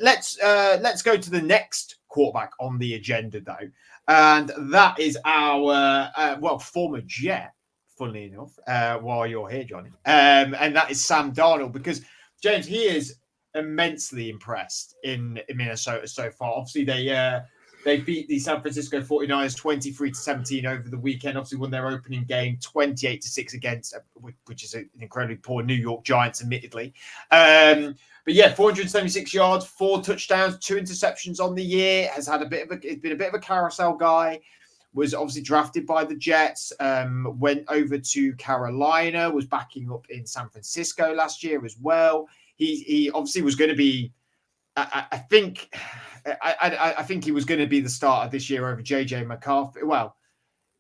Let's go to the next quarterback on the agenda, though, and that is our former Jet, funnily enough, while you're here, Johnny, and that is Sam Darnold, because James, he is immensely impressed in Minnesota so far. Obviously, they beat the San Francisco 49ers 23-17 over the weekend. Obviously, won their opening game 28-6 against, which is an incredibly poor New York Giants, admittedly. But yeah, 476 yards, 4 touchdowns, 2 interceptions on the year. Has had been a bit of a carousel guy. Was obviously drafted by the Jets. Went over to Carolina. Was backing up in San Francisco last year as well. He obviously was going to be. I think he was going to be the starter this year over JJ McCarthy. Well,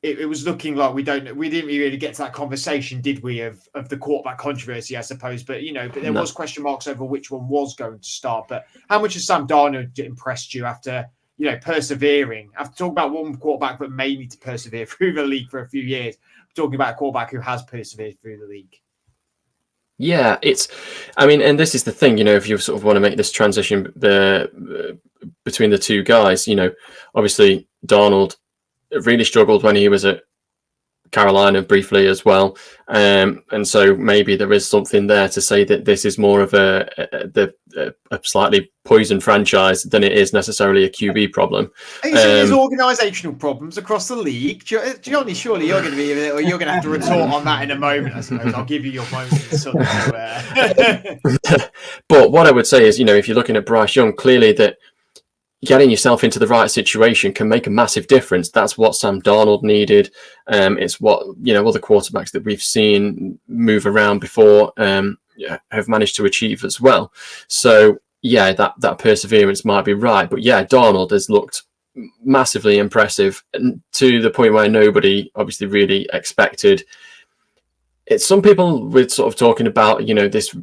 it was looking like we didn't really get to that conversation, did we, of the quarterback controversy, I suppose. But there was question marks over which one was going to start. But how much has Sam Darnold impressed you after persevering? After talking about one quarterback that may need to persevere through the league for a few years, talking about a quarterback who has persevered through the league. Yeah, and this is the thing, if you sort of want to make this transition between the two guys, obviously Darnold really struggled when he was at Carolina briefly as well. And so maybe there is something there to say that this is more of a slightly poisoned franchise than it is necessarily a QB problem. There's organisational problems across the league. Johnny, surely you're going to be, or you're going to have to retort on that in a moment, I suppose. I'll give you your moment in the sun. But what I would say is, if you're looking at Bryce Young, clearly that getting yourself into the right situation can make a massive difference. That's what Sam Darnold needed. It's what other quarterbacks that we've seen move around before have managed to achieve as well. So yeah, that perseverance might be right, but yeah, Darnold has looked massively impressive, and to the point where nobody obviously really expected. It's some people were sort of talking about this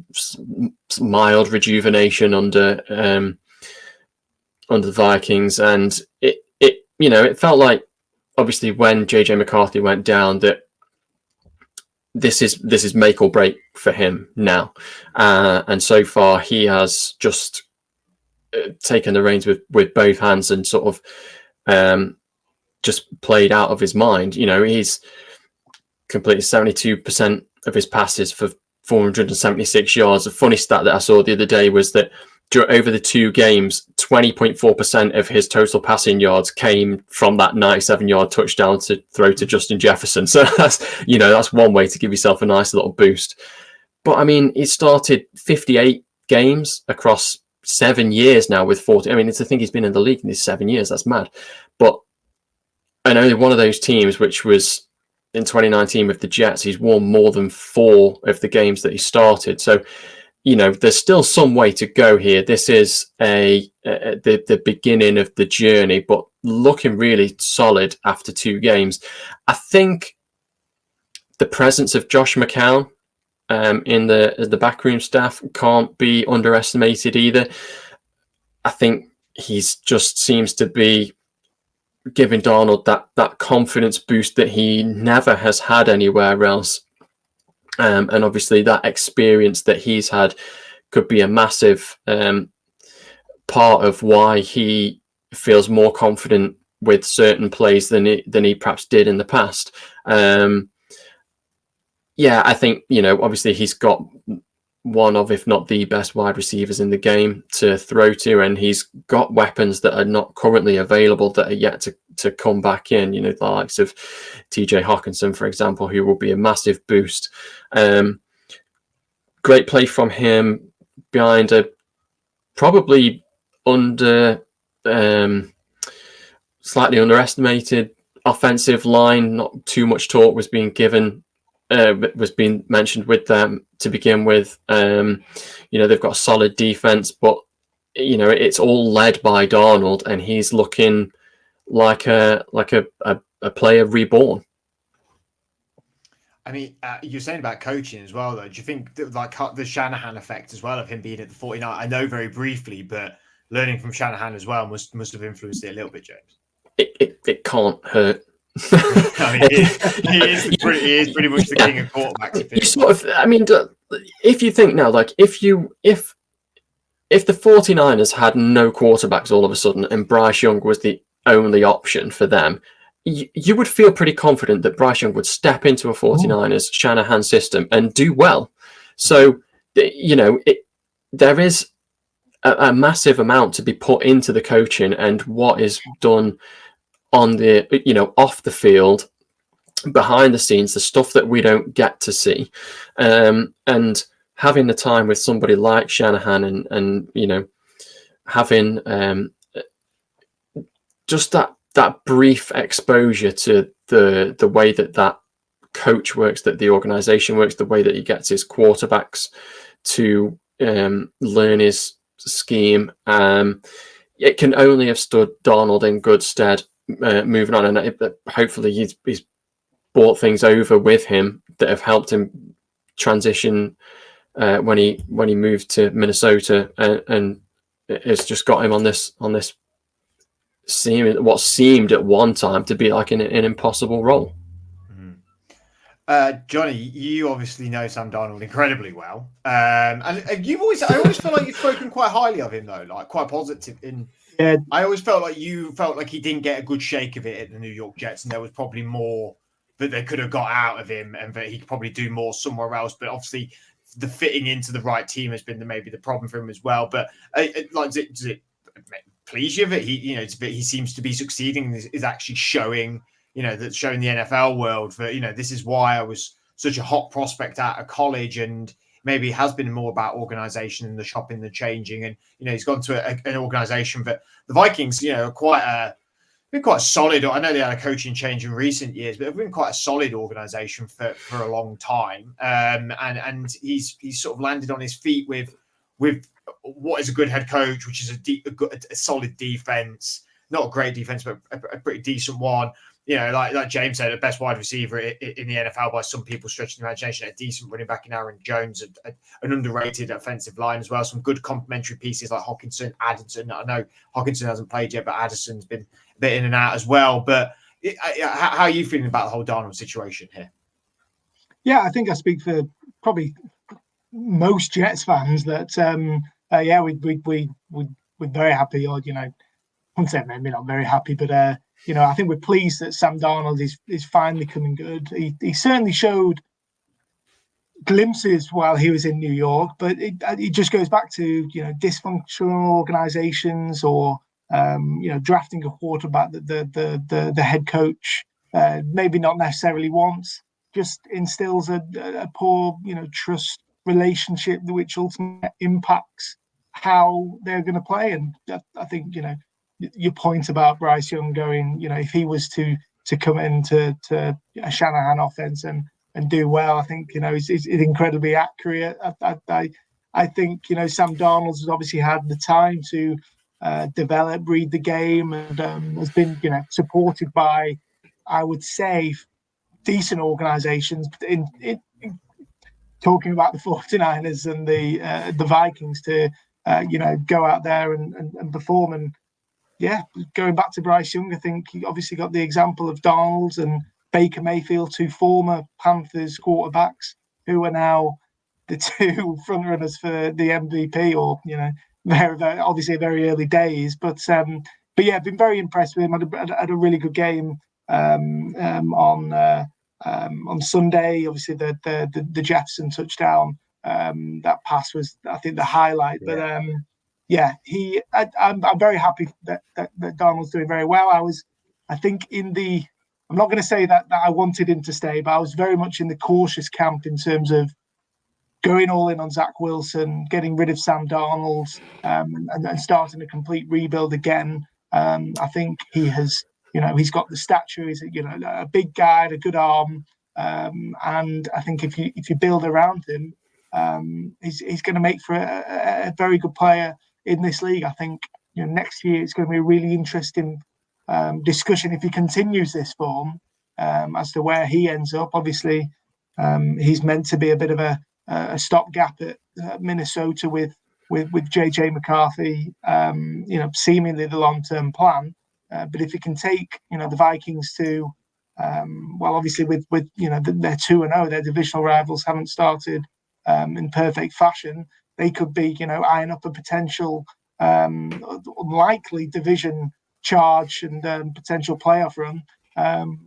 mild rejuvenation under the Vikings, and it felt like obviously when JJ McCarthy went down that this is make or break for him now, and so far he has just taken the reins with both hands and sort of just played out of his mind. He's completed 72% of his passes for 476 yards. A funny stat that I saw the other day was that over the 2 games, 20.4% of his total passing yards came from that 97-yard touchdown to throw to Justin Jefferson. So that's one way to give yourself a nice little boost. But he started 58 games across 7 years now with 40. It's the thing, he's been in the league in these 7 years. That's mad. But I know one of those teams, which was in 2019 with the Jets, he's won more than 4 of the games that he started. So there's still some way to go here. This is the beginning of the journey, but looking really solid after 2 games. I think the presence of Josh McCown in the backroom staff can't be underestimated either. I think he's just seems to be giving Darnold that confidence boost that he never has had anywhere else. And obviously that experience that he's had could be a massive part of why he feels more confident with certain plays than he perhaps did in the past. I think, obviously he's got one of, if not the best wide receivers in the game to throw to, and he's got weapons that are not currently available that are yet to come back in, the likes of TJ Hawkinson, for example, who will be a massive boost. Great play from him behind a probably slightly underestimated offensive line. Not too much talk was being mentioned with them to begin with. They've got a solid defense, but it's all led by Darnold, and he's looking like a player reborn. You're saying about coaching as well, though. Do you think that, the Shanahan effect as well of him being at the 49? I know very briefly, but learning from Shanahan as well must have influenced it a little bit, James. It can't hurt. He is pretty much the king of quarterbacks. You sort of, if you think now, like if if the 49ers had no quarterbacks all of a sudden and Bryce Young was the only option for them, you would feel pretty confident that Bryce Young would step into a 49ers Shanahan system and do well. So, there is a massive amount to be put into the coaching and what is done on the, off the field, behind the scenes, the stuff that we don't get to see. And having the time with somebody like Shanahan and having just that brief exposure to the way that coach works, that the organization works, the way that he gets his quarterbacks to learn his scheme, it can only have stood Darnold in good stead moving on, and hopefully he's brought things over with him that have helped him transition when he moved to Minnesota, and it's just got him on this what seemed at one time to be like an impossible role. Johnny, you obviously know Sam Darnold incredibly well, and I always feel like you've spoken quite highly of him, though, like quite positive. I always felt like you felt like he didn't get a good shake of it at the New York Jets, and there was probably more that they could have got out of him, and that he could probably do more somewhere else. But obviously, the fitting into the right team has been maybe the problem for him as well. But does it please you that he seems to be succeeding? Is actually showing. That's showing the NFL world that, this is why I was such a hot prospect out of college, and maybe it has been more about organization and the shopping, the changing. And, he's gone to an organization that the Vikings, are been quite solid. I know they had a coaching change in recent years, but they've been quite a solid organization for a long time. And he's sort of landed on his feet with what is a good head coach, which is a solid defense, not a great defense, but a pretty decent one. Like James said, the best wide receiver in the NFL by some people stretching the imagination, a decent running back in Aaron Jones, an underrated offensive line as well. Some good complementary pieces like Hockenson, Addison. I know Hockenson hasn't played yet, but Addison's been a bit in and out as well. But how are you feeling about the whole Darnold situation here? Yeah, I think I speak for probably most Jets fans that, we're very happy, or, I wouldn't say maybe not very happy, but, I think we're pleased that Sam Darnold is finally coming good. He certainly showed glimpses while he was in New York, but it just goes back to, dysfunctional organizations or, drafting a quarterback that the head coach maybe not necessarily wants, just instills a poor, trust relationship, which ultimately impacts how they're going to play. And I think, your point about Bryce Young going, if he was to come into a Shanahan offense and do well, I think, it's incredibly accurate. I think, Sam Darnold has obviously had the time to develop, read the game, and has been, supported by, I would say, decent organizations. In talking about the 49ers and the Vikings to, go out there and perform. And yeah, going back to Bryce Young, I think he obviously got the example of Darnold and Baker Mayfield, two former Panthers quarterbacks who are now the two frontrunners for the MVP, or, very, very obviously very early days. But yeah, I've been very impressed with him. Had a really good game on Sunday. Obviously, the Jefferson touchdown, that pass was, I think, the highlight. Yeah. But I'm very happy that Darnold's doing very well. I think I'm not going to say that I wanted him to stay, but I was very much in the cautious camp in terms of going all in on Zach Wilson, getting rid of Sam Darnold, and starting a complete rebuild again. I think he has, he's got the stature. He's a big guy, a good arm, and I think if you build around him, he's going to make for a very good player in this league. I think next year it's going to be a really interesting discussion if he continues this form as to where he ends up. Obviously, he's meant to be a bit of a stopgap at Minnesota with JJ McCarthy. Seemingly the long-term plan. But if he can take the Vikings to obviously with they're 2-0, their divisional rivals haven't started in perfect fashion. they could be, eyeing up a potential unlikely division charge and potential playoff run.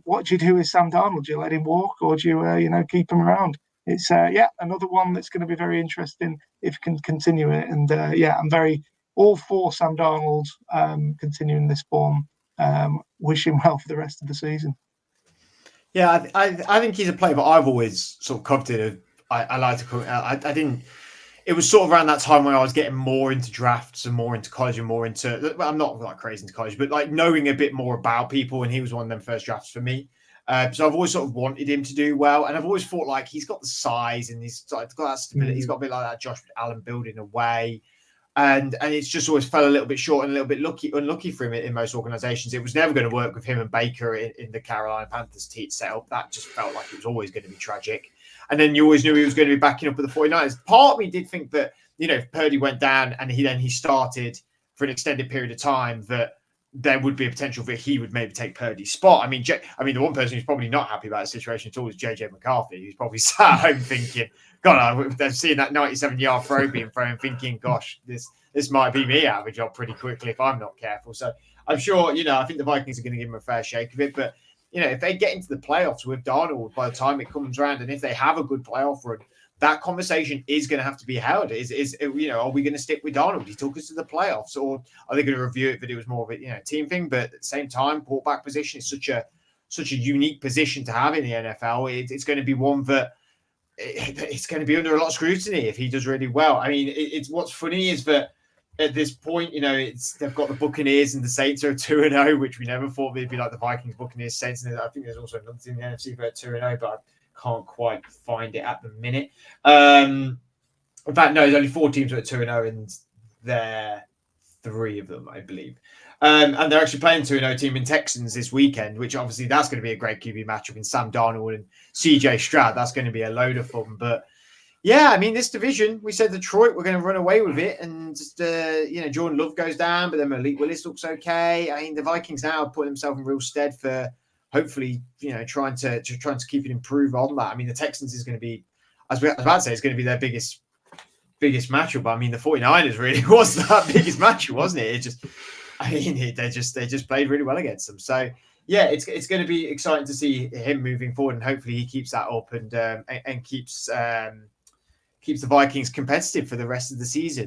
What do you do with Sam Darnold? Do you let him walk, or do you keep him around? It's another one that's going to be very interesting if he can continue it. And I'm very all for Sam Darnold continuing this form. Wish him well for the rest of the season. Yeah, I think he's a player, but I've always sort of coveted. I like to. I didn't. It was sort of around that time when I was getting more into drafts and more into college and more into. Well, I'm not like crazy into college, but like knowing a bit more about people, and he was one of them first drafts for me. So I've always sort of wanted him to do well, and I've always thought like he's got the size and he's got that stability. He's got a bit like that Josh Allen building away. And it's just always fell a little bit short and a little bit unlucky for him in most organizations. It was never going to work with him and Baker in the Carolina Panthers setup. That just felt like it was always going to be tragic. And then you always knew he was going to be backing up with the 49ers. Part of me did think that, if Purdy went down and he started for an extended period of time, that there would be a potential that he would maybe take Purdy's spot. I mean, the one person who's probably not happy about the situation at all is JJ McCarthy, who's probably sat at home thinking, God, they're seeing that 97-yard throw being thrown, thinking, gosh, this might be me out of a job pretty quickly if I'm not careful. So I'm sure, I think the Vikings are going to give him a fair shake of it. But, if they get into the playoffs with Darnold by the time it comes around, and if they have a good playoff run, that conversation is going to have to be held. Are we going to stick with Darnold? He took us to the playoffs, or are they going to review it that it was more of a team thing? But at the same time, quarterback position is such a unique position to have in the NFL. It's going to be one that it's going to be under a lot of scrutiny if he does really well. I mean, it's what's funny is that at this point, they've got the Buccaneers and the Saints are 2-0, which we never thought they'd be like the Vikings, Buccaneers, Saints. And I think there's also another team in the NFC for 2-0, but I can't quite find it at the minute. In fact, no, there's only 4 teams that are 2-0, and they're 3 of them, I believe. And they're actually playing 2-0 team in Texans this weekend, which obviously that's going to be a great QB matchup in Sam Darnold and CJ Stroud. That's going to be a load of fun. But yeah, I mean, this division, we said Detroit were going to run away with it, and just Jordan Love goes down, but then Malik Willis looks okay. I mean, the Vikings now have put themselves in real stead for hopefully trying to keep it improve on that. I mean, the Texans is going to be, as I was about to say, it's going to be their biggest matchup. But I mean, the 49ers really was that biggest matchup, wasn't it? It just, I mean, they just played really well against them. So yeah, it's going to be exciting to see him moving forward, and hopefully he keeps that up and keeps the Vikings competitive for the rest of the season.